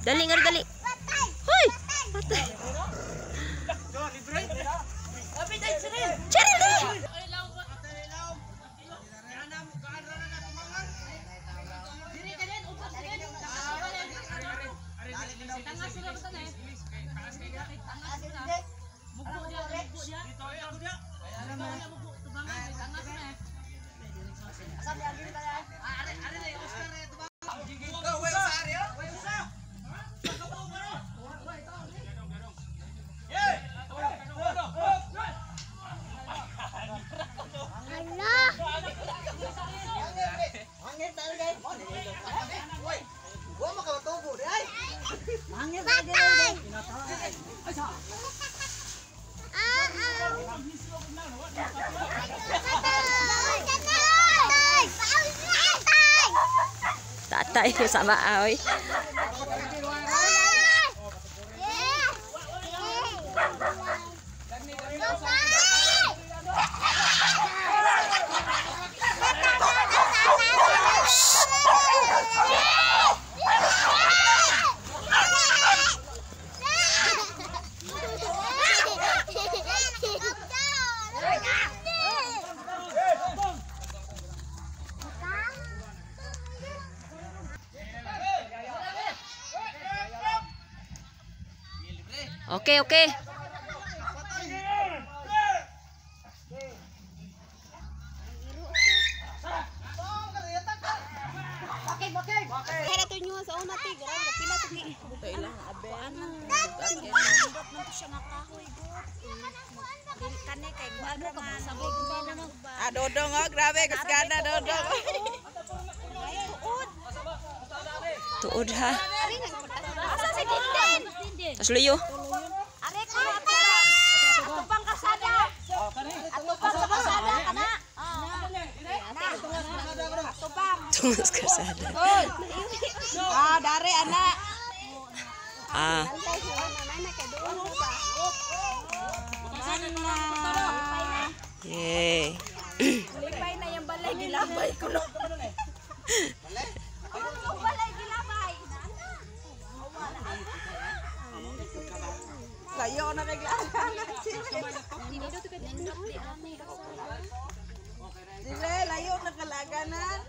Dali nga dali. Hoy! Patay. Cheryl dali. Tatay sama ay. Oke, oke. Dodong oh, grabe kasgana dodong. Tuod ha. Asa si Dinden? Tas luyo. Are ko atupang kasada. Atupang kasada kana. Atupang. Tumas kasada. Dare anak. Yeay. Lipay na yung balay gilabay ko no. Balay gilabay. Layo na kay glangan. Sile layo na kalaganan.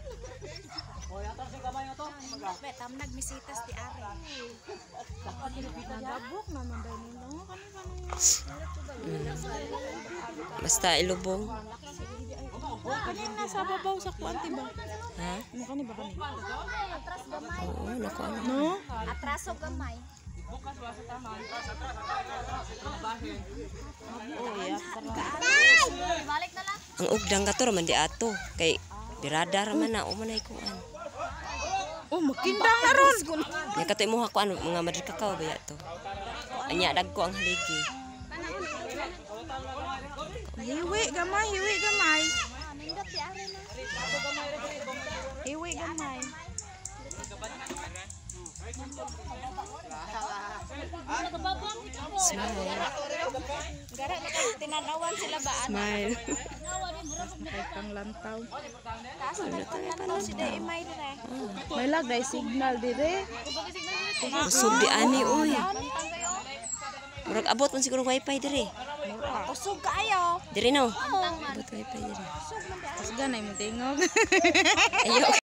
Betam nagbisitas di are. Gabok naman daw nino. Basta ilubong. Kanina sa babaw sa kuanti ba? Ha? Mukha ni ba kani? Atras gamay. Oo, naku ano. No? Atraso gamay. Balik na lang. Ang ugdang ka to raman di ato. Kay birada raman na umanay ko an. Oh, makindang na ron. Nya katoy mo ko ano mga madri kakao ba to. Anya dagko ang haligi. Hiwi gamay, hiwi gamay. Nindot di are na. Hiwi gamay. Smile. Gara na tinanawan sila ba ana? Smile. Kay pang lantaw. Taas na tanong si Day May dire. May lagay signal dire. Usog di ani oy. Murag abot man siguro wifi dire. Usog kaayo. Dire no. Abot wifi dire. Tapos ganay mo tingog. Ayo.